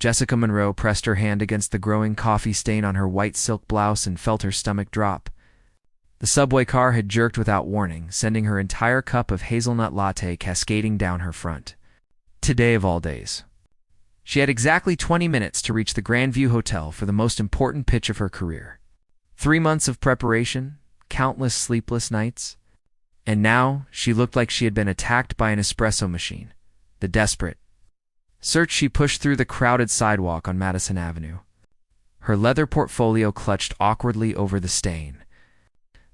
Jessica Monroe pressed her hand against the growing coffee stain on her white silk blouse and felt her stomach drop. The subway car had jerked without warning, sending her entire cup of hazelnut latte cascading down her front. Today of all days. She had exactly 20 minutes to reach the Grandview Hotel for the most important pitch of her career. 3 months of preparation, countless sleepless nights, and now she looked like she had been attacked by an espresso machine. The desperate search she pushed through the crowded sidewalk on Madison Avenue. Her leather portfolio clutched awkwardly over the stain.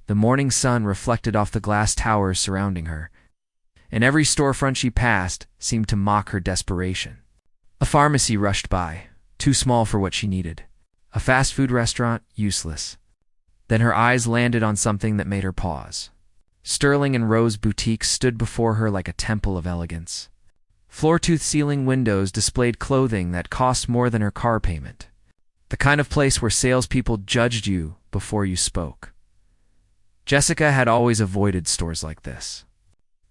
The morning sun reflected off the glass towers surrounding her, and every storefront she passed seemed to mock her desperation. A pharmacy rushed by, too small for what she needed. A fast food restaurant, useless. Then her eyes landed on something that made her pause. Sterling and Rose Boutique stood before her like a temple of elegance. Floor-to-ceiling windows displayed clothing that cost more than her car payment. The kind of place where salespeople judged you before you spoke. Jessica had always avoided stores like this.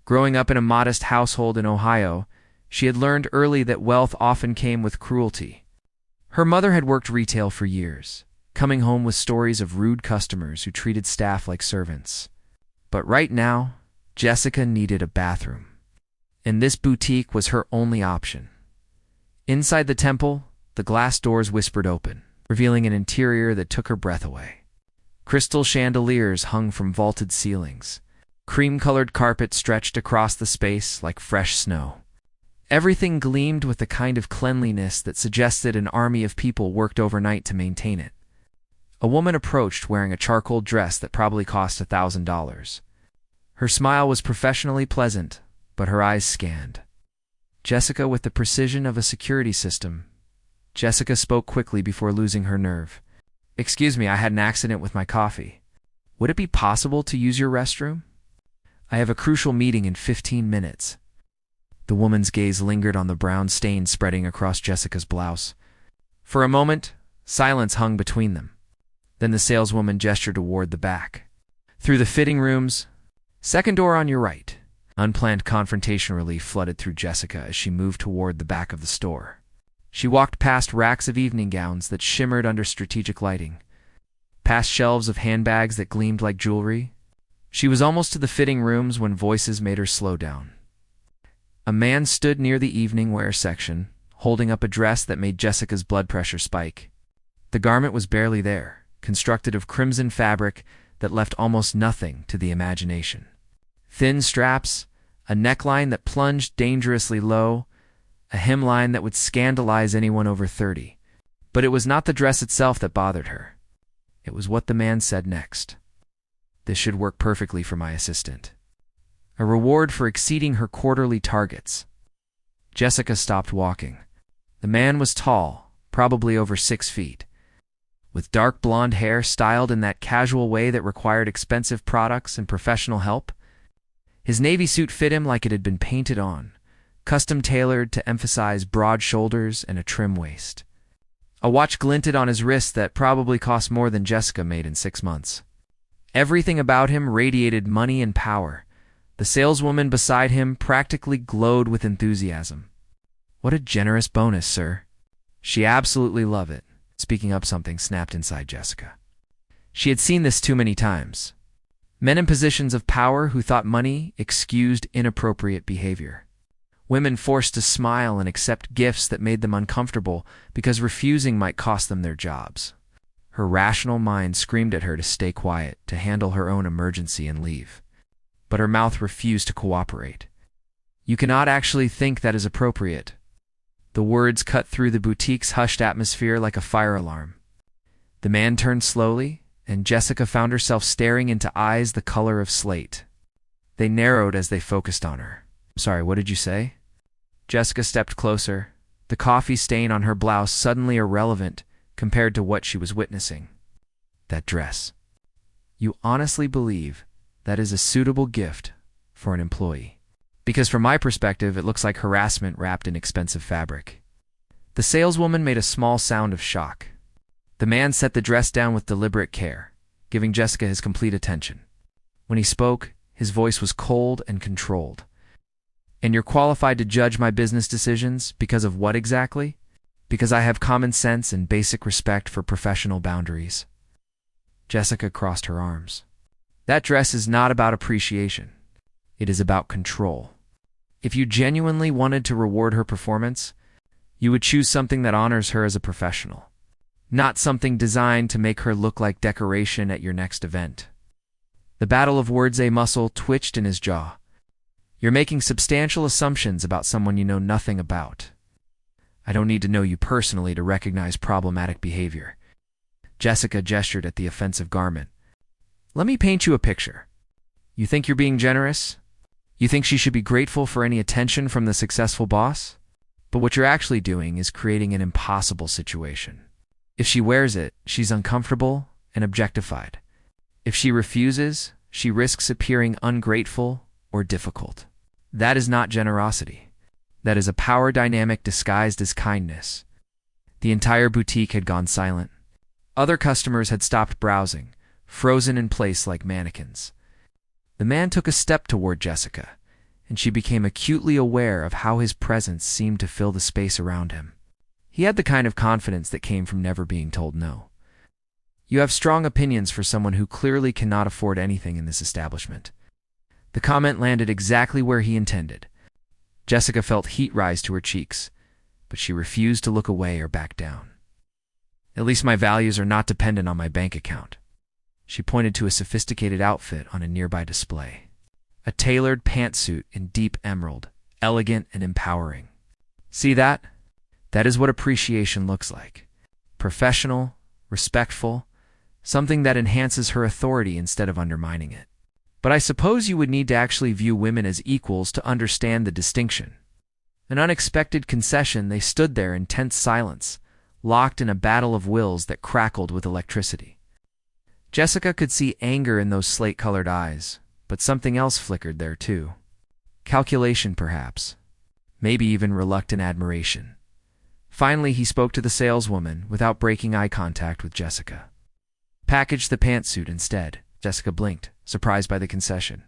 Growing up in a modest household in Ohio, she had learned early that wealth often came with cruelty. Her mother had worked retail for years, coming home with stories of rude customers who treated staff like servants. But right now, Jessica needed a bathroom. And this boutique was her only option. Inside the temple, the glass doors whispered open, revealing an interior that took her breath away. Crystal chandeliers hung from vaulted ceilings. Cream-colored carpet stretched across the space like fresh snow. Everything gleamed with the kind of cleanliness that suggested an army of people worked overnight to maintain it. A woman approached wearing a charcoal dress that probably cost $1,000. Her smile was professionally pleasant, but her eyes scanned Jessica with the precision of a security system. Jessica spoke quickly before losing her nerve. "Excuse me, I had an accident with my coffee. Would it be possible to use your restroom? I have a crucial meeting in 15 minutes. The woman's gaze lingered on the brown stain spreading across Jessica's blouse. For a moment, silence hung between them. Then the saleswoman gestured toward the back. Through the fitting rooms, second door on your right. Unplanned confrontation relief flooded through Jessica as she moved toward the back of the store. She walked past racks of evening gowns that shimmered under strategic lighting, past shelves of handbags that gleamed like jewelry. She was almost to the fitting rooms when voices made her slow down. A man stood near the evening wear section, holding up a dress that made Jessica's blood pressure spike. The garment was barely there, constructed of crimson fabric that left almost nothing to the imagination. Thin straps, a neckline that plunged dangerously low, a hemline that would scandalize anyone over 30. But it was not the dress itself that bothered her. It was what the man said next. "This should work perfectly for my assistant. A reward for exceeding her quarterly targets." Jessica stopped walking. The man was tall, probably over 6 feet, with dark blonde hair styled in that casual way that required expensive products and professional help. His navy suit fit him like it had been painted on, custom-tailored to emphasize broad shoulders and a trim waist. A watch glinted on his wrist that probably cost more than Jessica made in 6 months. Everything about him radiated money and power. The saleswoman beside him practically glowed with enthusiasm. "What a generous bonus, sir." "She absolutely loved it." Speaking up, something snapped inside Jessica. She had seen this too many times. Men in positions of power who thought money excused inappropriate behavior. Women forced to smile and accept gifts that made them uncomfortable because refusing might cost them their jobs. Her rational mind screamed at her to stay quiet, to handle her own emergency and leave. But her mouth refused to cooperate. "You cannot actually think that is appropriate." The words cut through the boutique's hushed atmosphere like a fire alarm. The man turned slowly, and Jessica found herself staring into eyes the color of slate. They narrowed as they focused on her. "Sorry, what did you say?" Jessica stepped closer, the coffee stain on her blouse suddenly irrelevant compared to what she was witnessing. "That dress. You honestly believe that is a suitable gift for an employee?" "Because from my perspective, it looks like harassment wrapped in expensive fabric." The saleswoman made a small sound of shock. The man set the dress down with deliberate care, giving Jessica his complete attention. When he spoke, his voice was cold and controlled. "And you're qualified to judge my business decisions because of what exactly?" Because I have common sense and basic respect for professional boundaries. Jessica crossed her arms. That dress is not about appreciation. It is about control. If you genuinely wanted to reward her performance, you would choose something that honors her as a professional, not something designed to make her look like decoration at your next event. The battle of words a muscle twitched in his jaw. You're making substantial assumptions about someone you know nothing about. I don't need to know you personally to recognize problematic behavior. Jessica gestured at the offensive garment. Let me paint you a picture. You think you're being generous? You think she should be grateful for any attention from the successful boss? But what you're actually doing is creating an impossible situation. If she wears it, she's uncomfortable and objectified. If she refuses, she risks appearing ungrateful or difficult. That is not generosity. That is a power dynamic disguised as kindness. The entire boutique had gone silent. Other customers had stopped browsing, frozen in place like mannequins. The man took a step toward Jessica, and she became acutely aware of how his presence seemed to fill the space around him. He had the kind of confidence that came from never being told no. You have strong opinions for someone who clearly cannot afford anything in this establishment. The comment landed exactly where he intended. Jessica felt heat rise to her cheeks, but she refused to look away or back down. At least my values are not dependent on my bank account. She pointed to a sophisticated outfit on a nearby display. A tailored pantsuit in deep emerald, elegant and empowering. See that? That is what appreciation looks like. Professional, respectful, something that enhances her authority instead of undermining it. But I suppose you would need to actually view women as equals to understand the distinction. An unexpected concession, they stood there in tense silence, locked in a battle of wills that crackled with electricity. Jessica could see anger in those slate-colored eyes, but something else flickered there too. Calculation, perhaps. Maybe even reluctant admiration. Finally, he spoke to the saleswoman without breaking eye contact with Jessica. Package the pantsuit instead. Jessica blinked, surprised by the concession.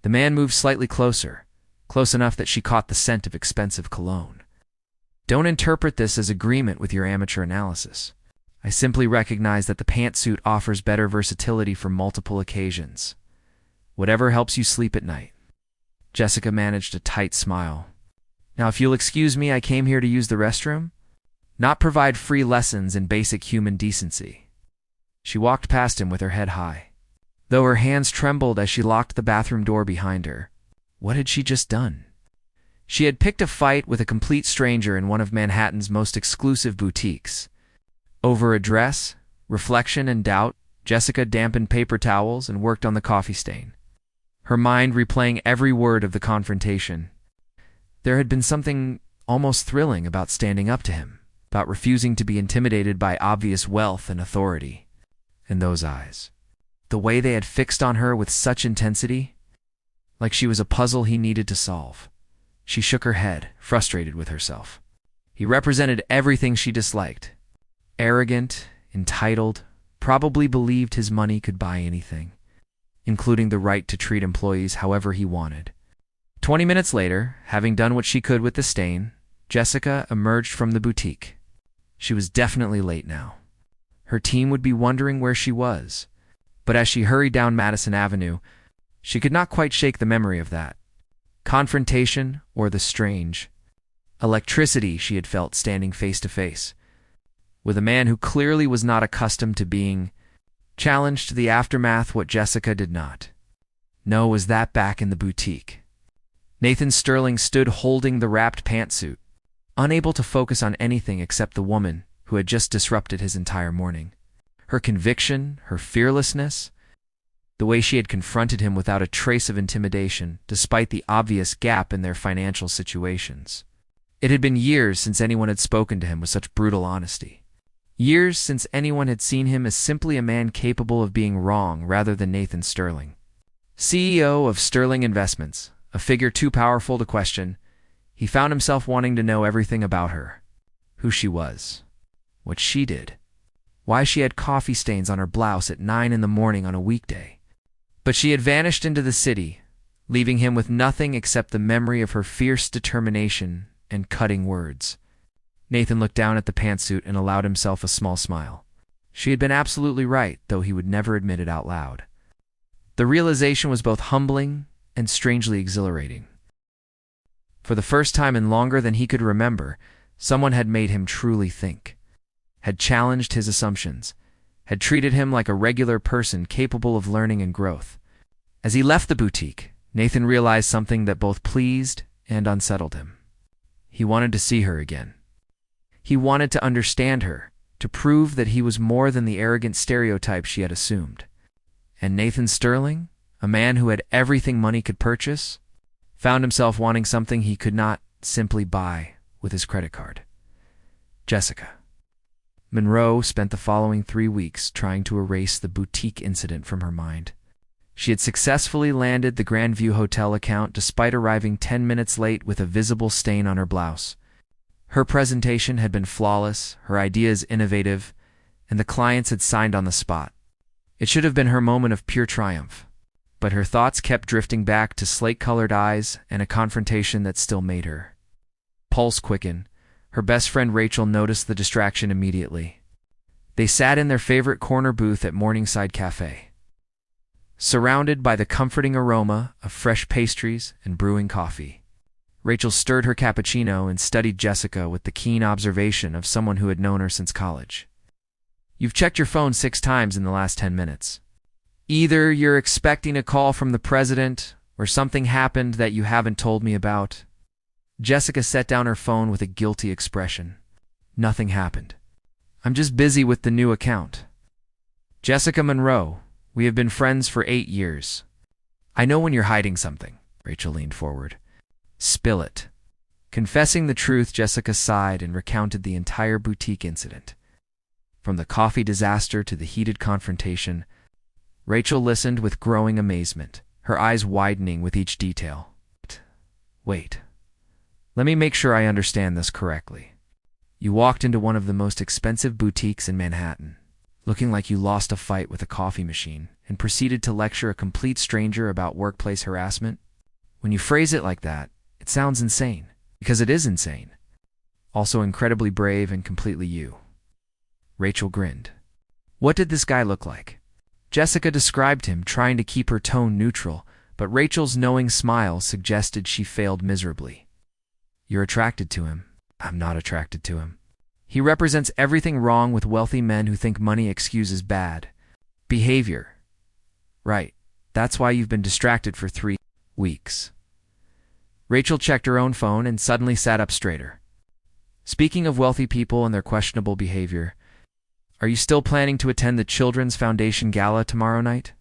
The man moved slightly closer, close enough that she caught the scent of expensive cologne. Don't interpret this as agreement with your amateur analysis. I simply recognize that the pantsuit offers better versatility for multiple occasions. Whatever helps you sleep at night. Jessica managed a tight smile. Now, if you'll excuse me, I came here to use the restroom, not provide free lessons in basic human decency. She walked past him with her head high, though her hands trembled as she locked the bathroom door behind her. What had she just done? She had picked a fight with a complete stranger in one of Manhattan's most exclusive boutiques. Over a dress, reflection, and doubt, Jessica dampened paper towels and worked on the coffee stain, her mind replaying every word of the confrontation. There had been something almost thrilling about standing up to him, about refusing to be intimidated by obvious wealth and authority. And those eyes, the way they had fixed on her with such intensity, like she was a puzzle he needed to solve. She shook her head, frustrated with herself. He represented everything she disliked. Arrogant, entitled, probably believed his money could buy anything, including the right to treat employees however he wanted. 20 minutes later, having done what she could with the stain, Jessica emerged from the boutique. She was definitely late now. Her team would be wondering where she was, but as she hurried down Madison Avenue, she could not quite shake the memory of that. Confrontation or the strange electricity she had felt standing face to face with a man who clearly was not accustomed to being challenged to the aftermath. What Jessica did not know was that back in the boutique, Nathan Sterling stood holding the wrapped pantsuit, unable to focus on anything except the woman who had just disrupted his entire morning. Her conviction, her fearlessness, the way she had confronted him without a trace of intimidation, despite the obvious gap in their financial situations. It had been years since anyone had spoken to him with such brutal honesty. Years since anyone had seen him as simply a man capable of being wrong rather than Nathan Sterling. CEO of Sterling Investments, a figure too powerful to question, he found himself wanting to know everything about her. Who she was. What she did. Why she had coffee stains on her blouse at 9 in the morning on a weekday. But she had vanished into the city, leaving him with nothing except the memory of her fierce determination and cutting words. Nathan looked down at the pantsuit and allowed himself a small smile. She had been absolutely right, though he would never admit it out loud. The realization was both humbling and strangely exhilarating. For the first time in longer than he could remember, someone had made him truly think, had challenged his assumptions, had treated him like a regular person capable of learning and growth. As he left the boutique, Nathan realized something that both pleased and unsettled him. He wanted to see her again. He wanted to understand her, to prove that he was more than the arrogant stereotype she had assumed. And Nathan Sterling, a man who had everything money could purchase, found himself wanting something he could not simply buy with his credit card. Jessica. Monroe spent the following 3 weeks trying to erase the boutique incident from her mind. She had successfully landed the Grandview Hotel account despite arriving 10 minutes late with a visible stain on her blouse. Her presentation had been flawless, her ideas innovative, and the clients had signed on the spot. It should have been her moment of pure triumph, but her thoughts kept drifting back to slate-colored eyes and a confrontation that still made her pulse quicken. Her best friend Rachel noticed the distraction immediately. They sat in their favorite corner booth at Morningside Cafe, surrounded by the comforting aroma of fresh pastries and brewing coffee. Rachel stirred her cappuccino and studied Jessica with the keen observation of someone who had known her since college. "You've checked your phone 6 times in the last 10 minutes. Either you're expecting a call from the president, or something happened that you haven't told me about." Jessica set down her phone with a guilty expression. "Nothing happened. I'm just busy with the new account." "Jessica Monroe, we have been friends for 8 years. I know when you're hiding something." Rachel leaned forward. "Spill it." Confessing the truth, Jessica sighed and recounted the entire boutique incident. From the coffee disaster to the heated confrontation, Rachel listened with growing amazement, her eyes widening with each detail. "Wait. Let me make sure I understand this correctly. You walked into one of the most expensive boutiques in Manhattan, looking like you lost a fight with a coffee machine, and proceeded to lecture a complete stranger about workplace harassment? When you phrase it like that, it sounds insane, because it is insane. Also incredibly brave and completely you." Rachel grinned. What did this guy look like? Jessica described him, trying to keep her tone neutral, but Rachel's knowing smile suggested she failed miserably. "You're attracted to him." "I'm not attracted to him. He represents everything wrong with wealthy men who think money excuses bad behavior." "Right. That's why you've been distracted for 3 weeks. Rachel checked her own phone and suddenly sat up straighter. "Speaking of wealthy people and their questionable behavior, are you still planning to attend the Children's Foundation Gala tomorrow night?"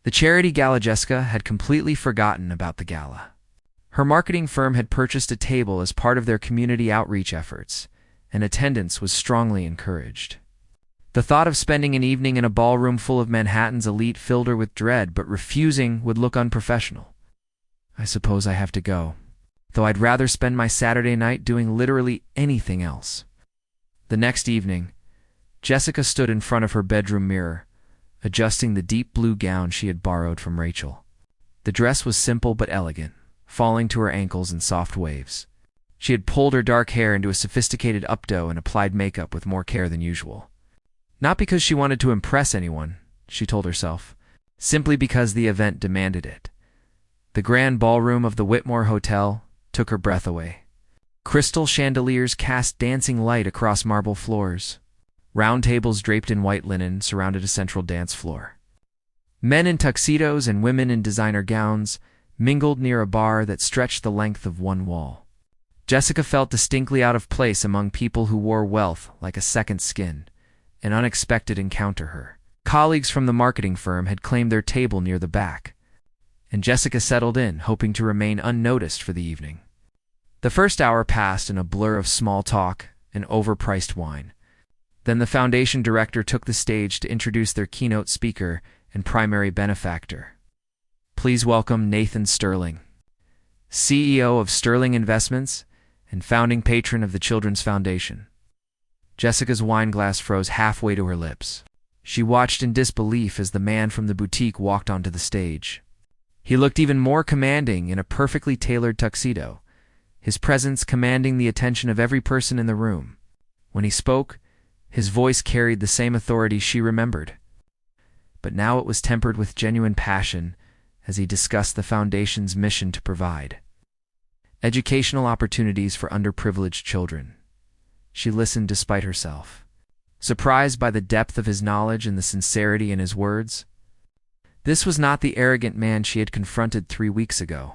The charity gala. Jessica had completely forgotten about the gala. Her marketing firm had purchased a table as part of their community outreach efforts, and attendance was strongly encouraged. The thought of spending an evening in a ballroom full of Manhattan's elite filled her with dread, but refusing would look unprofessional. "I suppose I have to go, though I'd rather spend my Saturday night doing literally anything else." The next evening, Jessica stood in front of her bedroom mirror, adjusting the deep blue gown she had borrowed from Rachel. The dress was simple but elegant, falling to her ankles in soft waves. She had pulled her dark hair into a sophisticated updo and applied makeup with more care than usual. Not because she wanted to impress anyone, she told herself, simply because the event demanded it. The grand ballroom of the Whitmore Hotel took her breath away. Crystal chandeliers cast dancing light across marble floors. Round tables draped in white linen surrounded a central dance floor. Men in tuxedos and women in designer gowns mingled near a bar that stretched the length of one wall. Jessica felt distinctly out of place among people who wore wealth like a second skin, an unexpected encounter her. Colleagues from the marketing firm had claimed their table near the back, and Jessica settled in, hoping to remain unnoticed for the evening. The first hour passed in a blur of small talk and overpriced wine. Then the foundation director took the stage to introduce their keynote speaker and primary benefactor. Please welcome Nathan Sterling, CEO of Sterling Investments and founding patron of the Children's Foundation. Jessica's wine glass froze halfway to her lips. She watched in disbelief as the man from the boutique walked onto the stage. He looked even more commanding in a perfectly tailored tuxedo, his presence commanding the attention of every person in the room. When he spoke, his voice carried the same authority she remembered. But now it was tempered with genuine passion as he discussed the Foundation's mission to provide educational opportunities for underprivileged children. She listened despite herself, surprised by the depth of his knowledge and the sincerity in his words. This was not the arrogant man she had confronted 3 weeks ago.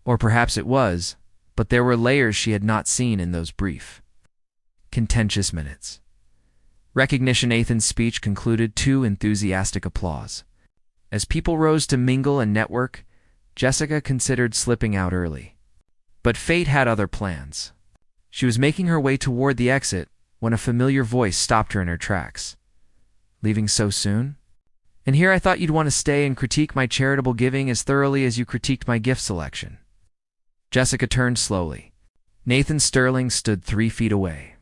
Or perhaps it was, but there were layers she had not seen in those brief, contentious minutes. Recognition. Nathan's speech concluded to enthusiastic applause. As people rose to mingle and network, Jessica considered slipping out early. But fate had other plans. She was making her way toward the exit when a familiar voice stopped her in her tracks. "Leaving so soon? And here I thought you'd want to stay and critique my charitable giving as thoroughly as you critiqued my gift selection." Jessica turned slowly. Nathan Sterling stood 3 feet away,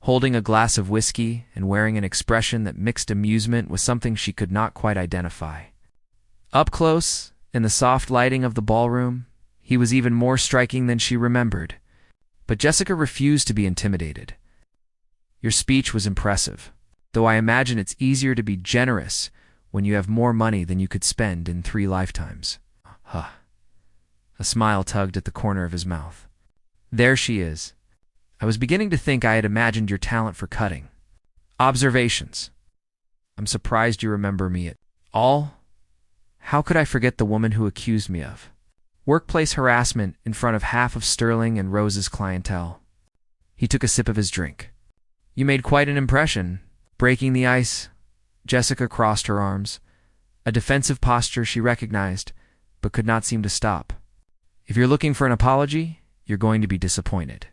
holding a glass of whiskey and wearing an expression that mixed amusement with something she could not quite identify. Up close, in the soft lighting of the ballroom, he was even more striking than she remembered. But Jessica refused to be intimidated. "Your speech was impressive, though I imagine it's easier to be generous when you have more money than you could spend in 3 lifetimes. Huh. A smile tugged at the corner of his mouth. "There she is. I was beginning to think I had imagined your talent for cutting. Observations. I'm surprised you remember me at all. How could I forget the woman who accused me of workplace harassment in front of half of Sterling and Rose's clientele?" He took a sip of his drink. "You made quite an impression, breaking the ice." Jessica crossed her arms, a defensive posture she recognized, but could not seem to stop. "If you're looking for an apology, you're going to be disappointed.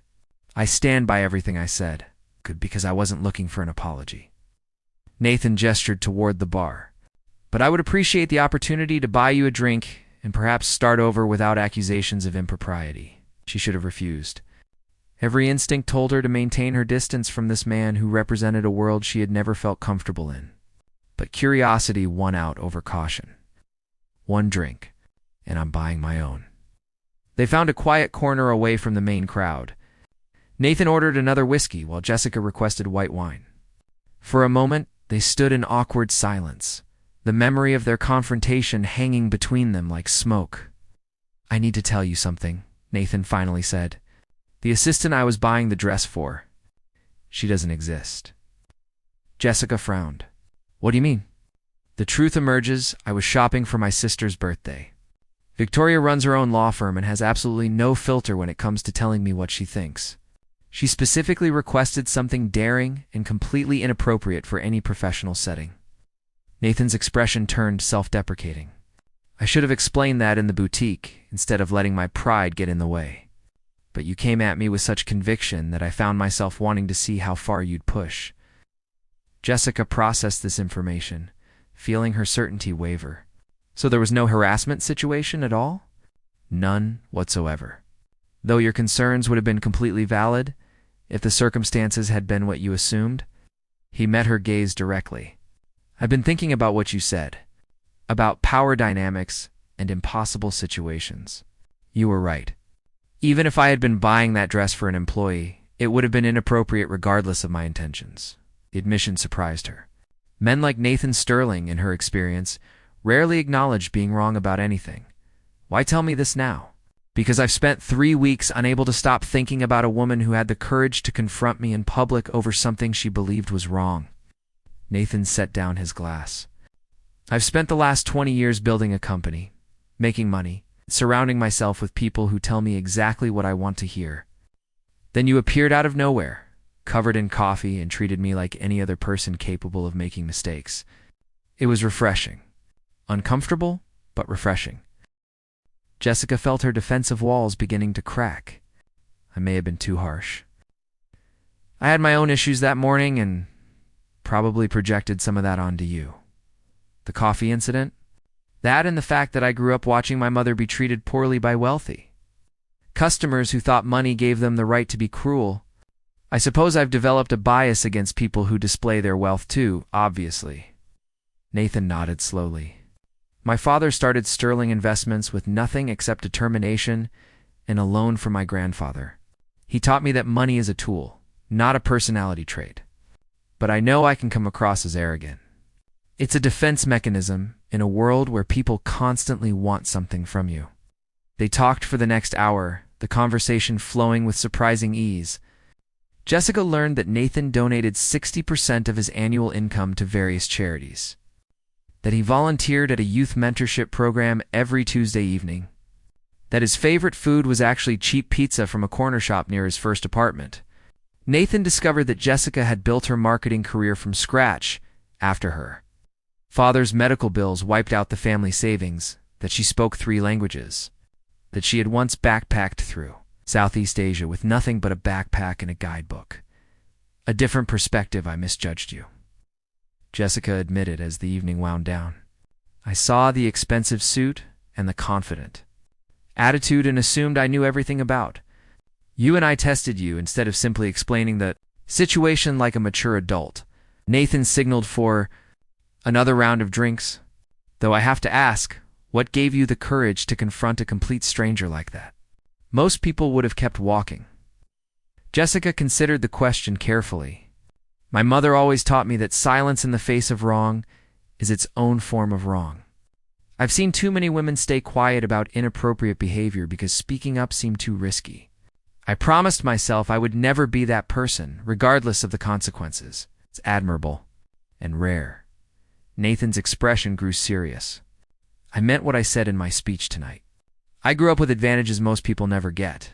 I stand by everything I said." "Good, because I wasn't looking for an apology." Nathan gestured toward the bar. "But I would appreciate the opportunity to buy you a drink and perhaps start over without accusations of impropriety." She should have refused. Every instinct told her to maintain her distance from this man who represented a world she had never felt comfortable in. But curiosity won out over caution. "1 drink, and I'm buying my own." They found a quiet corner away from the main crowd. Nathan ordered another whiskey while Jessica requested white wine. For a moment, they stood in awkward silence, the memory of their confrontation hanging between them like smoke. "I need to tell you something," Nathan finally said. "The assistant I was buying the dress for, she doesn't exist." Jessica frowned. "What do you mean?" "The truth emerges. I was shopping for my sister's birthday. Victoria runs her own law firm and has absolutely no filter when it comes to telling me what she thinks. She specifically requested something daring and completely inappropriate for any professional setting." Nathan's expression turned self-deprecating. "I should have explained that in the boutique instead of letting my pride get in the way. But you came at me with such conviction that I found myself wanting to see how far you'd push." Jessica processed this information, feeling her certainty waver. "So there was no harassment situation at all?" "None whatsoever. Though your concerns would have been completely valid if the circumstances had been what you assumed." He met her gaze directly. "I've been thinking about what you said, about power dynamics and impossible situations. You were right. Even if I had been buying that dress for an employee, it would have been inappropriate regardless of my intentions." The admission surprised her. Men like Nathan Sterling, in her experience, rarely acknowledged being wrong about anything. "Why tell me this now?" "Because I've spent 3 weeks unable to stop thinking about a woman who had the courage to confront me in public over something she believed was wrong." Nathan set down his glass. "I've spent the last 20 years building a company, making money, surrounding myself with people who tell me exactly what I want to hear. Then you appeared out of nowhere, covered in coffee, and treated me like any other person capable of making mistakes. It was refreshing. Uncomfortable, but refreshing." Jessica felt her defensive walls beginning to crack. "I may have been too harsh. I had my own issues that morning and probably projected some of that onto you. The coffee incident? That and the fact that I grew up watching my mother be treated poorly by wealthy customers who thought money gave them the right to be cruel. I suppose I've developed a bias against people who display their wealth too, obviously." Nathan nodded slowly. "My father started Sterling Investments with nothing except determination and a loan from my grandfather. He taught me that money is a tool, not a personality trait. But I know I can come across as arrogant. It's a defense mechanism in a world where people constantly want something from you. They talked for the next hour, the conversation flowing with surprising ease. Jessica learned that Nathan donated 60% of his annual income to various charities, that he volunteered at a youth mentorship program every Tuesday evening, that his favorite food was actually cheap pizza from a corner shop near his first apartment. Nathan discovered that Jessica had built her marketing career from scratch after her father's medical bills wiped out the family savings, that she spoke 3 languages, that she had once backpacked through Southeast Asia with nothing but a backpack and a guidebook. A different perspective. I misjudged you, Jessica admitted as the evening wound down. I saw the expensive suit and the confident attitude and assumed I knew everything about you, and I tested you instead of simply explaining the situation like a mature adult. Nathan signaled for another round of drinks, though I have to ask, what gave you the courage to confront a complete stranger like that? Most people would have kept walking. Jessica considered the question carefully. My mother always taught me that silence in the face of wrong is its own form of wrong. I've seen too many women stay quiet about inappropriate behavior because speaking up seemed too risky. I promised myself I would never be that person, regardless of the consequences. It's admirable and rare. Nathan's expression grew serious. I meant what I said in my speech tonight. I grew up with advantages most people never get.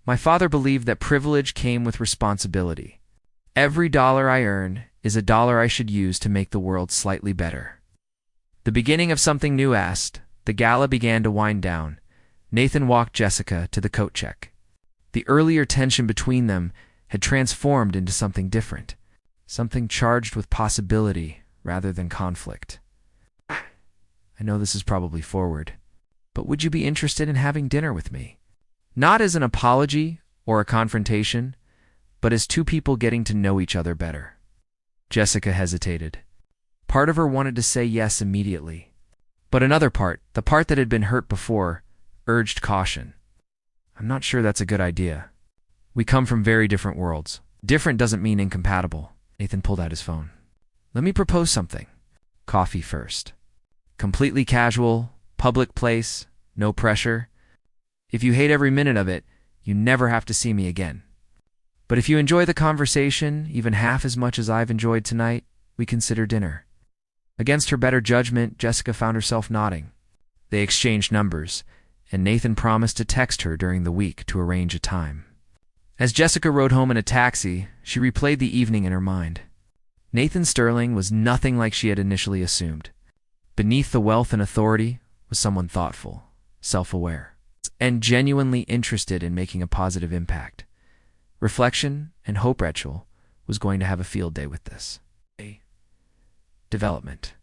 My father believed that privilege came with responsibility. Every dollar I earn is a dollar I should use to make the world slightly better. The beginning of something new. Asked. The gala began to wind down. Nathan walked Jessica to the coat check. The earlier tension between them had transformed into something different, something charged with possibility rather than conflict. I know this is probably forward, but would you be interested in having dinner with me? Not as an apology or a confrontation, but as 2 people getting to know each other better. Jessica hesitated. Part of her wanted to say yes immediately, but another part, the part that had been hurt before, urged caution. I'm not sure that's a good idea. We come from very different worlds. Different doesn't mean incompatible. Nathan pulled out his phone. Let me propose something. Coffee first. Completely casual, public place, no pressure. If you hate every minute of it, you never have to see me again. But if you enjoy the conversation even half as much as I've enjoyed tonight, we consider dinner. Against her better judgment, Jessica found herself nodding. They exchanged numbers, and Nathan promised to text her during the week to arrange a time. As Jessica rode home in a taxi, she replayed the evening in her mind. Nathan Sterling was nothing like she had initially assumed. Beneath the wealth and authority was someone thoughtful, self-aware, and genuinely interested in making a positive impact. Reflection and Hope Rachel was going to have a field day with this. Development.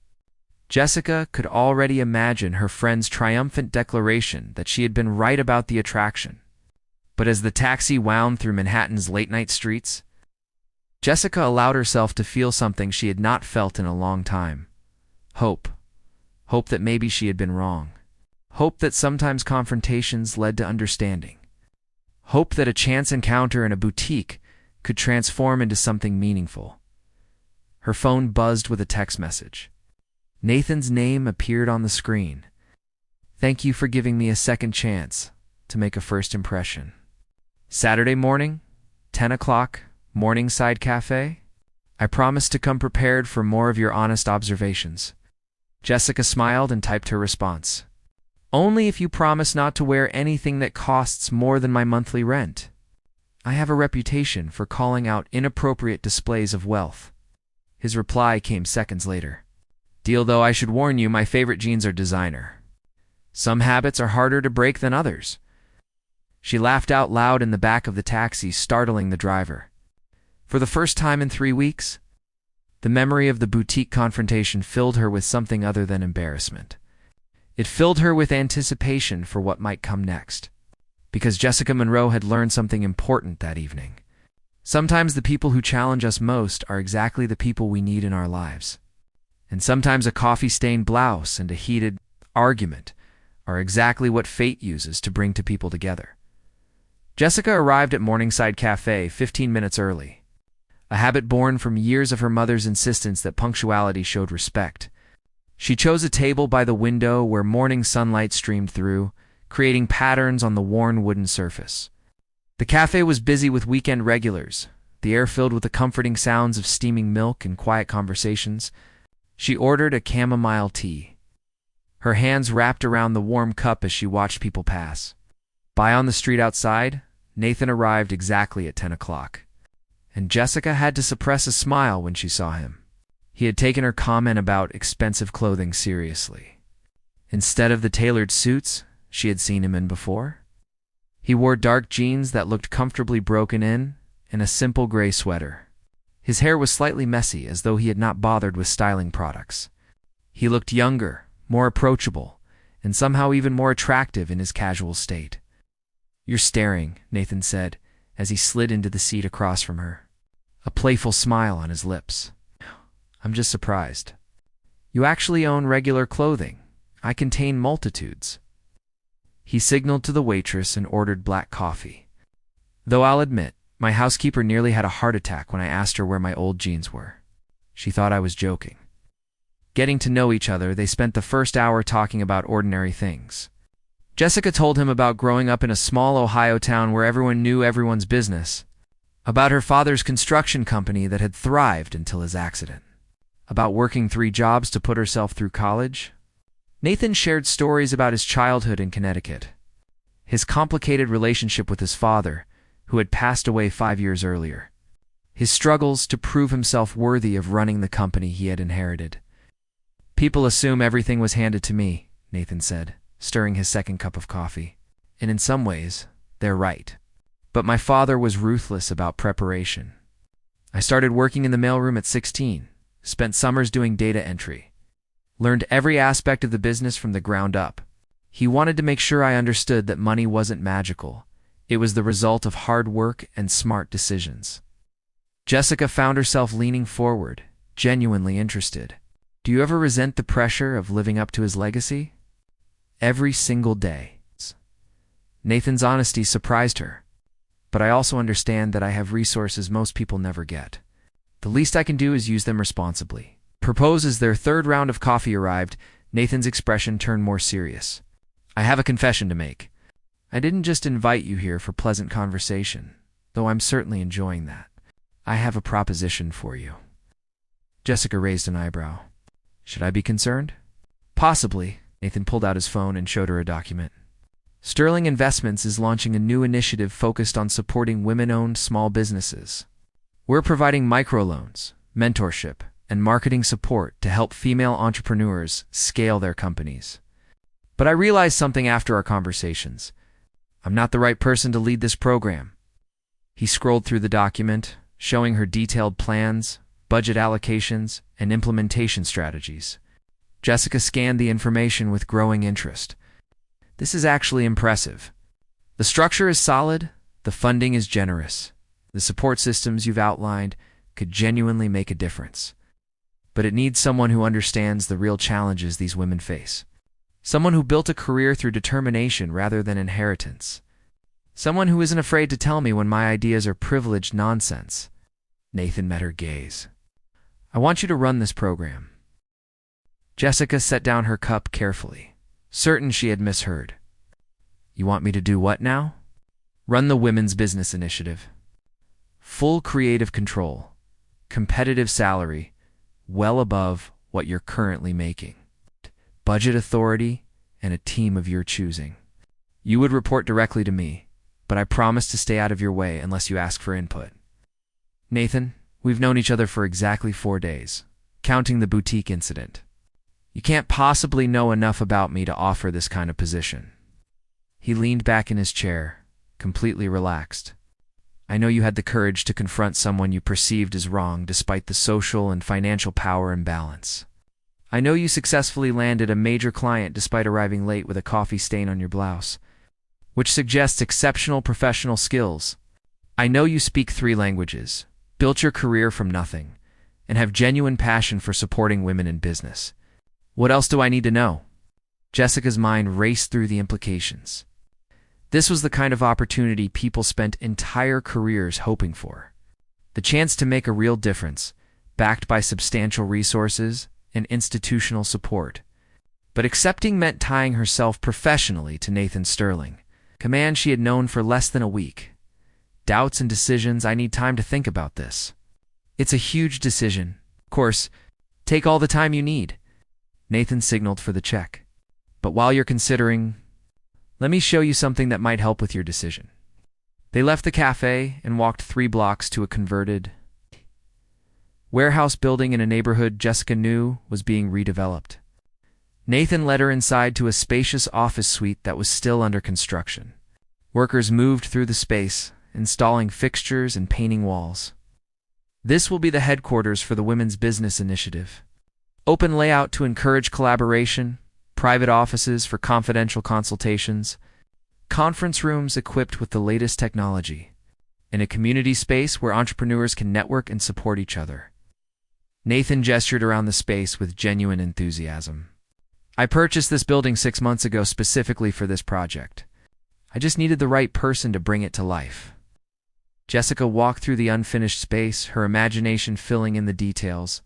Jessica could already imagine her friend's triumphant declaration that she had been right about the attraction. But as the taxi wound through Manhattan's late-night streets, Jessica allowed herself to feel something she had not felt in a long time. Hope. Hope that maybe she had been wrong. Hope that sometimes confrontations led to understanding. Hope that a chance encounter in a boutique could transform into something meaningful. Her phone buzzed with a text message. Nathan's name appeared on the screen. Thank you for giving me a second chance to make a first impression. Saturday morning, 10 o'clock, Morningside Cafe. I promise to come prepared for more of your honest observations. Jessica smiled and typed her response. Only if you promise not to wear anything that costs more than my monthly rent. I have a reputation for calling out inappropriate displays of wealth. His reply came seconds later. Deal, though I should warn you, my favorite jeans are designer. Some habits are harder to break than others. She laughed out loud in the back of the taxi, startling the driver. For the first time in 3 weeks, the memory of the boutique confrontation filled her with something other than embarrassment. It filled her with anticipation for what might come next. Because Jessica Monroe had learned something important that evening. Sometimes the people who challenge us most are exactly the people we need in our lives. And sometimes a coffee-stained blouse and a heated argument are exactly what fate uses to bring 2 people together. Jessica arrived at Morningside Cafe 15 minutes early. a habit born from years of her mother's insistence that punctuality showed respect. She chose a table by the window where morning sunlight streamed through, creating patterns on the worn wooden surface. The cafe was busy with weekend regulars, the air filled with the comforting sounds of steaming milk and quiet conversations. She ordered a chamomile tea, her hands wrapped around the warm cup as she watched people pass by. On the street outside, Nathan arrived exactly at 10 o'clock, and Jessica had to suppress a smile when she saw him. He had taken her comment about expensive clothing seriously. Instead of the tailored suits she had seen him in before, he wore dark jeans that looked comfortably broken in and a simple gray sweater. His hair was slightly messy, as though he had not bothered with styling products. He looked younger, more approachable, and somehow even more attractive in his casual state. "You're staring," Nathan said, as he slid into the seat across from her, a playful smile on his lips. "I'm just surprised. You actually own regular clothing. I contain multitudes." He signaled to the waitress and ordered black coffee. "Though I'll admit, my housekeeper nearly had a heart attack when I asked her where my old jeans were. She thought I was joking." Getting to know each other, they spent the first hour talking about ordinary things. Jessica told him about growing up in a small Ohio town where everyone knew everyone's business, about her father's construction company that had thrived until his accident, about working 3 jobs to put herself through college. Nathan shared stories about his childhood in Connecticut, his complicated relationship with his father, who had passed away 5 years earlier, his struggles to prove himself worthy of running the company he had inherited. "People assume everything was handed to me," Nathan said, stirring his second cup of coffee. "And in some ways, they're right. But my father was ruthless about preparation. I started working in the mailroom at 16, spent summers doing data entry, learned every aspect of the business from the ground up. He wanted to make sure I understood that money wasn't magical. It was the result of hard work and smart decisions." Jessica found herself leaning forward, genuinely interested. "Do you ever resent the pressure of living up to his legacy?" "Every single day." Nathan's honesty surprised her. "But I also understand that I have resources most people never get. The least I can do is use them responsibly." Propose as their third round of coffee arrived, Nathan's expression turned more serious. "I have a confession to make. I didn't just invite you here for pleasant conversation, though I'm certainly enjoying that. I have a proposition for you." Jessica raised an eyebrow. "Should I be concerned?" "Possibly." Nathan pulled out his phone and showed her a document. "Sterling Investments is launching a new initiative focused on supporting women-owned small businesses. We're providing microloans, mentorship, and marketing support to help female entrepreneurs scale their companies. But I realized something after our conversations. I'm not the right person to lead this program." He scrolled through the document, showing her detailed plans, budget allocations, and implementation strategies. Jessica scanned the information with growing interest. "This is actually impressive. The structure is solid, the funding is generous. The support systems you've outlined could genuinely make a difference. But it needs someone who understands the real challenges these women face. Someone who built a career through determination rather than inheritance. Someone who isn't afraid to tell me when my ideas are privileged nonsense." Nathan met her gaze. "I want you to run this program." Jessica set down her cup carefully, certain she had misheard. "You want me to do what now?" "Run the Women's Business Initiative. Full creative control, competitive salary, well above what you're currently making, budget authority, and a team of your choosing. You would report directly to me, but I promise to stay out of your way unless you ask for input." "Nathan, we've known each other for exactly 4 days, counting the boutique incident. You can't possibly know enough about me to offer this kind of position." He leaned back in his chair, completely relaxed. "I know you had the courage to confront someone you perceived as wrong despite the social and financial power imbalance. I know you successfully landed a major client despite arriving late with a coffee stain on your blouse, which suggests exceptional professional skills. I know you speak 3 languages, built your career from nothing, and have genuine passion for supporting women in business. What else do I need to know?" Jessica's mind raced through the implications. This was the kind of opportunity people spent entire careers hoping for. The chance to make a real difference, backed by substantial resources and institutional support. But accepting meant tying herself professionally to Nathan Sterling, a man she had known for less than a week. Doubts and decisions, I need time to think about this. It's a huge decision. Of course, take all the time you need. Nathan signaled for the check. But while you're considering, let me show you something that might help with your decision. They left the cafe and walked 3 blocks to a converted warehouse building in a neighborhood Jessica knew was being redeveloped. Nathan led her inside to a spacious office suite that was still under construction. Workers moved through the space, installing fixtures and painting walls. This will be the headquarters for the Women's Business Initiative. Open layout to encourage collaboration, private offices for confidential consultations, conference rooms equipped with the latest technology, and a community space where entrepreneurs can network and support each other. Nathan gestured around the space with genuine enthusiasm. I purchased this building 6 months ago specifically for this project. I just needed the right person to bring it to life. Jessica walked through the unfinished space, her imagination filling in the details.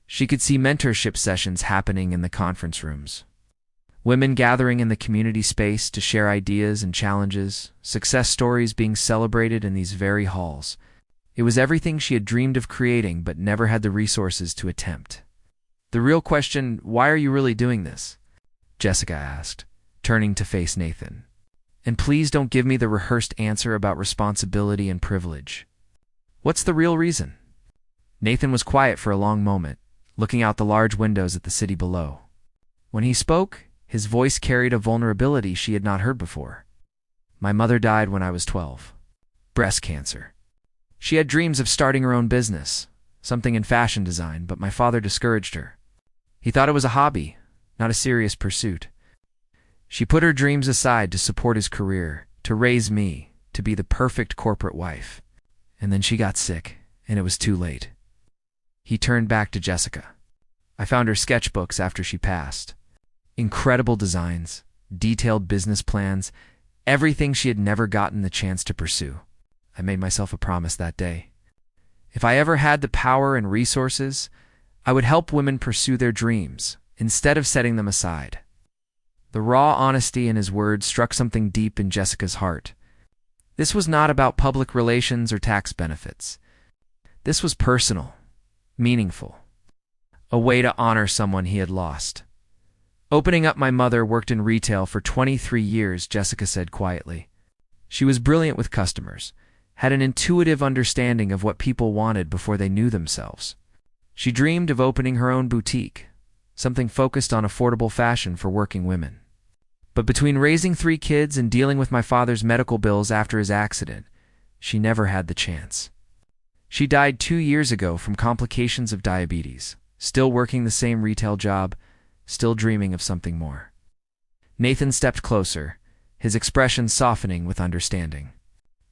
She could see mentorship sessions happening in the conference rooms. Women gathering in the community space to share ideas and challenges, success stories being celebrated in these very halls. It was everything she had dreamed of creating but never had the resources to attempt. The real question, why are you really doing this? Jessica asked, turning to face Nathan. And please don't give me the rehearsed answer about responsibility and privilege. What's the real reason? Nathan was quiet for a long moment, looking out the large windows at the city below. When he spoke, his voice carried a vulnerability she had not heard before. My mother died when I was 12. Breast cancer. She had dreams of starting her own business, something in fashion design, but my father discouraged her. He thought it was a hobby, not a serious pursuit. She put her dreams aside to support his career, to raise me, to be the perfect corporate wife. And then she got sick, and it was too late. He turned back to Jessica. I found her sketchbooks after she passed. Incredible designs, detailed business plans, everything she had never gotten the chance to pursue. I made myself a promise that day. If I ever had the power and resources, I would help women pursue their dreams, instead of setting them aside. The raw honesty in his words struck something deep in Jessica's heart. This was not about public relations or tax benefits. This was personal, meaningful, a way to honor someone he had lost. Opening up, my mother worked in retail for 23 years, Jessica said quietly. She was brilliant with customers, had an intuitive understanding of what people wanted before they knew themselves. She dreamed of opening her own boutique, something focused on affordable fashion for working women. But between raising 3 kids and dealing with my father's medical bills after his accident, she never had the chance. She died 2 years ago from complications of diabetes, still working the same retail job, still dreaming of something more. Nathan stepped closer, his expression softening with understanding.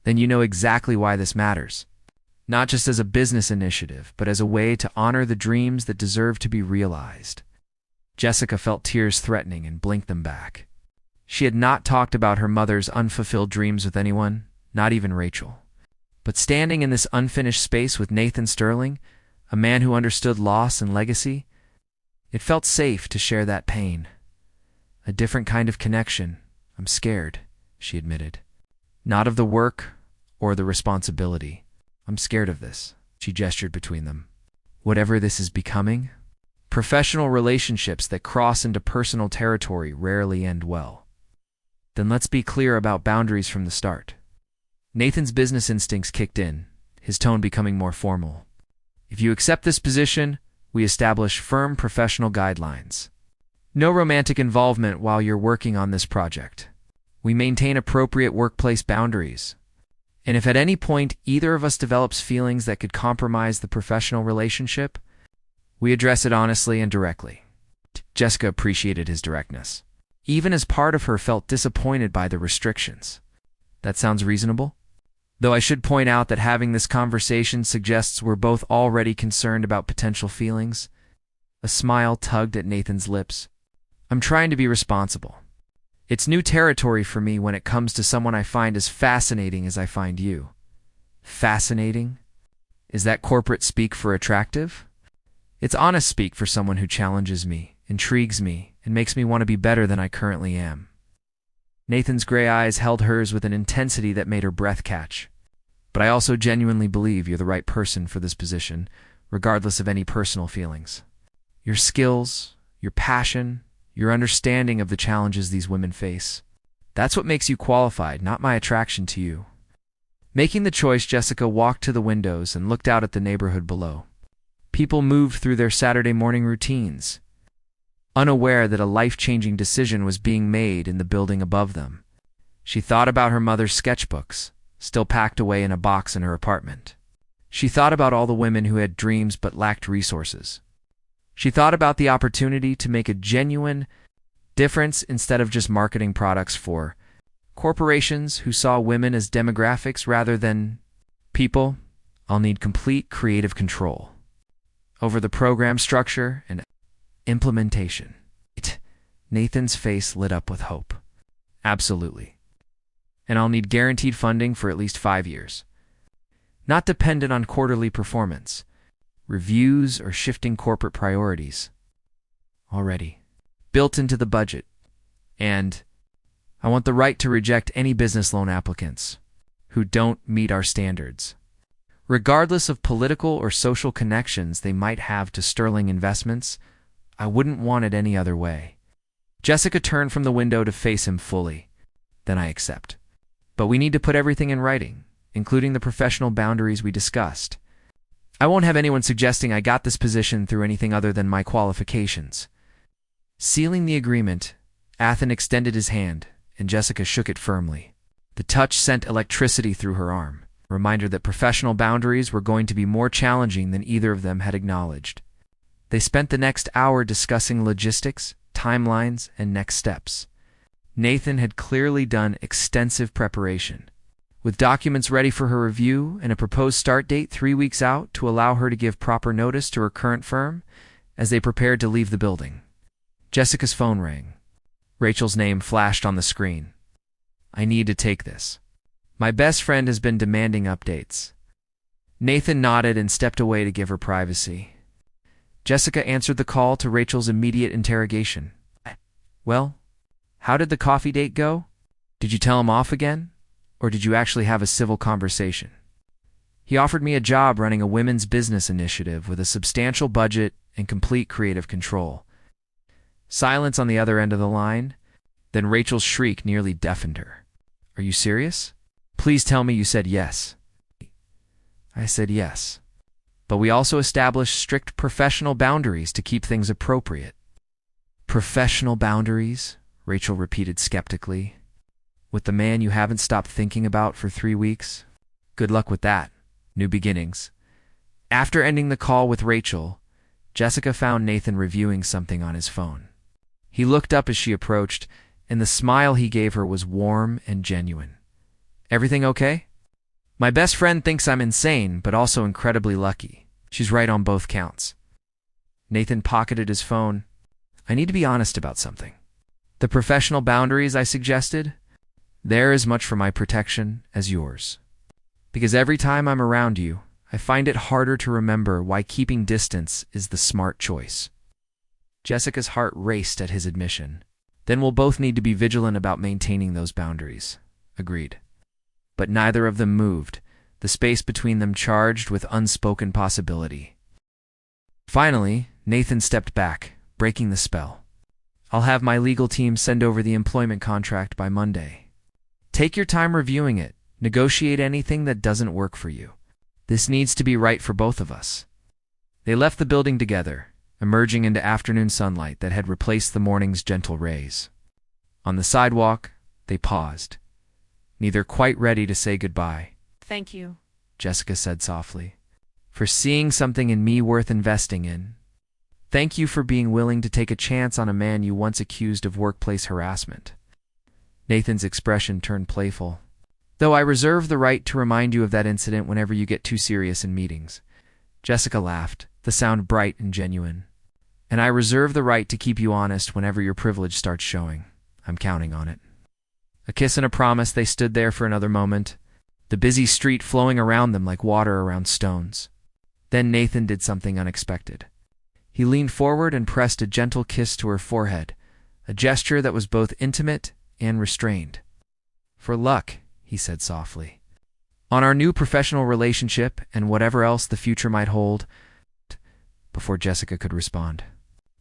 Then you know exactly why this matters. Not just as a business initiative, but as a way to honor the dreams that deserve to be realized. Jessica felt tears threatening and blinked them back. She had not talked about her mother's unfulfilled dreams with anyone, not even Rachel. But standing in this unfinished space with Nathan Sterling, a man who understood loss and legacy, it felt safe to share that pain. A different kind of connection. I'm scared, she admitted. Not of the work or the responsibility. I'm scared of this, she gestured between them. Whatever this is becoming, professional relationships that cross into personal territory rarely end well. Then let's be clear about boundaries from the start. Nathan's business instincts kicked in, his tone becoming more formal. If you accept this position, we establish firm professional guidelines. No romantic involvement while you're working on this project. We maintain appropriate workplace boundaries. And if at any point either of us develops feelings that could compromise the professional relationship, we address it honestly and directly. Jessica appreciated his directness. Even as part of her felt disappointed by the restrictions. That sounds reasonable? Though I should point out that having this conversation suggests we're both already concerned about potential feelings. A smile tugged at Nathan's lips. I'm trying to be responsible. It's new territory for me when it comes to someone I find as fascinating as I find you. Fascinating? Is that corporate speak for attractive? It's honest speak for someone who challenges me, intrigues me, and makes me want to be better than I currently am. Nathan's gray eyes held hers with an intensity that made her breath catch. But I also genuinely believe you're the right person for this position, regardless of any personal feelings. Your skills, your passion, your understanding of the challenges these women face. That's what makes you qualified, not my attraction to you. Making the choice, Jessica walked to the windows and looked out at the neighborhood below. People moved through their Saturday morning routines, unaware that a life-changing decision was being made in the building above them. She thought about her mother's sketchbooks, still packed away in a box in her apartment. She thought about all the women who had dreams but lacked resources. She thought about the opportunity to make a genuine difference instead of just marketing products for corporations who saw women as demographics rather than people. I'll need complete creative control over the program structure and implementation. Nathan's face lit up with hope. Absolutely. And I'll need guaranteed funding for at least 5 years. Not dependent on quarterly performance, reviews, or shifting corporate priorities. Already built into the budget. And I want the right to reject any business loan applicants who don't meet our standards, regardless of political or social connections they might have to sterling investments. I wouldn't want it any other way. Jessica turned from the window to face him fully. Then I accept. But we need to put everything in writing, including the professional boundaries we discussed. I won't have anyone suggesting I got this position through anything other than my qualifications. Sealing the agreement, Athen extended his hand, and Jessica shook it firmly. The touch sent electricity through her arm, a reminder that professional boundaries were going to be more challenging than either of them had acknowledged. They spent the next hour discussing logistics, timelines, and next steps. Nathan had clearly done extensive preparation, with documents ready for her review and a proposed start date 3 weeks out to allow her to give proper notice to her current firm as they prepared to leave the building. Jessica's phone rang. Rachel's name flashed on the screen. I need to take this. My best friend has been demanding updates. Nathan nodded and stepped away to give her privacy. Jessica answered the call to Rachel's immediate interrogation. Well, how did the coffee date go? Did you tell him off again? Or did you actually have a civil conversation? He offered me a job running a women's business initiative with a substantial budget and complete creative control. Silence on the other end of the line, then Rachel's shriek nearly deafened her. Are you serious? Please tell me you said yes. I said yes. But we also established strict professional boundaries to keep things appropriate. Professional boundaries? Rachel repeated skeptically. With the man you haven't stopped thinking about for 3 weeks? Good luck with that. New beginnings. After ending the call with Rachel, Jessica found Nathan reviewing something on his phone. He looked up as she approached, and the smile he gave her was warm and genuine. Everything okay? My best friend thinks I'm insane, but also incredibly lucky. She's right on both counts. Nathan pocketed his phone. I need to be honest about something. The professional boundaries I suggested, they're as much for my protection as yours. Because every time I'm around you, I find it harder to remember why keeping distance is the smart choice. Jessica's heart raced at his admission. Then we'll both need to be vigilant about maintaining those boundaries. Agreed. But neither of them moved, the space between them charged with unspoken possibility. Finally, Nathan stepped back, breaking the spell. I'll have my legal team send over the employment contract by Monday. Take your time reviewing it. Negotiate anything that doesn't work for you. This needs to be right for both of us. They left the building together, emerging into afternoon sunlight that had replaced the morning's gentle rays. On the sidewalk, they paused, neither quite ready to say goodbye. Thank you, Jessica said softly, for seeing something in me worth investing in. Thank you for being willing to take a chance on a man you once accused of workplace harassment. Nathan's expression turned playful. Though I reserve the right to remind you of that incident whenever you get too serious in meetings. Jessica laughed, the sound bright and genuine. And I reserve the right to keep you honest whenever your privilege starts showing. I'm counting on it. A kiss and a promise, they stood there for another moment, the busy street flowing around them like water around stones. Then Nathan did something unexpected. He leaned forward and pressed a gentle kiss to her forehead, a gesture that was both intimate and restrained. "For luck," he said softly. "On our new professional relationship and whatever else the future might hold." Before Jessica could respond,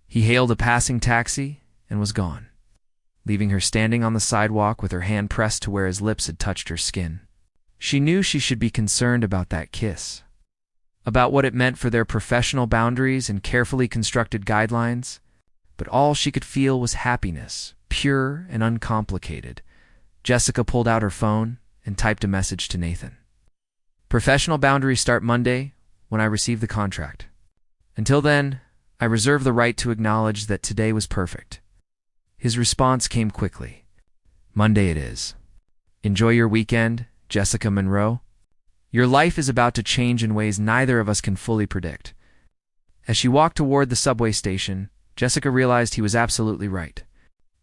he hailed a passing taxi and was gone, leaving her standing on the sidewalk with her hand pressed to where his lips had touched her skin. She knew she should be concerned about that kiss, about what it meant for their professional boundaries and carefully constructed guidelines, but all she could feel was happiness, pure and uncomplicated. Jessica pulled out her phone and typed a message to Nathan. "Professional boundaries start Monday when I receive the contract. Until then, I reserve the right to acknowledge that today was perfect." His response came quickly. "Monday it is. Enjoy your weekend, Jessica Monroe. Your life is about to change in ways neither of us can fully predict." As she walked toward the subway station, Jessica realized he was absolutely right.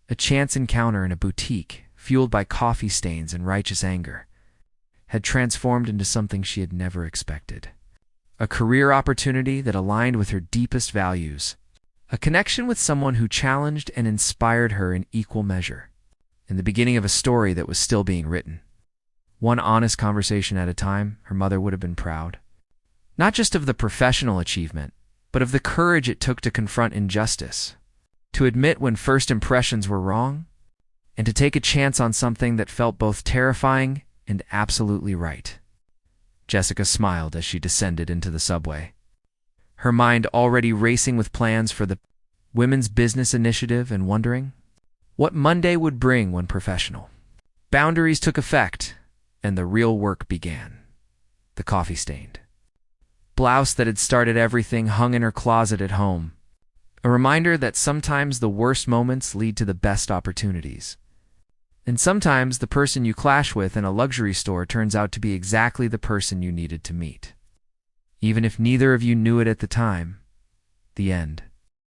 A chance encounter in a boutique, fueled by coffee stains and righteous anger, had transformed into something she had never expected. A career opportunity that aligned with her deepest values. A connection with someone who challenged and inspired her in equal measure. And the beginning of a story that was still being written. One honest conversation at a time, her mother would have been proud. Not just of the professional achievement, but of the courage it took to confront injustice, to admit when first impressions were wrong, and to take a chance on something that felt both terrifying and absolutely right. Jessica smiled as she descended into the subway, her mind already racing with plans for the Women's Business Initiative and wondering what Monday would bring when professional. Boundaries took effect, and the real work began. The coffee-stained blouse that had started everything hung in her closet at home, a reminder that sometimes the worst moments lead to the best opportunities. And sometimes the person you clash with in a luxury store turns out to be exactly the person you needed to meet. Even if neither of you knew it at the time. The end.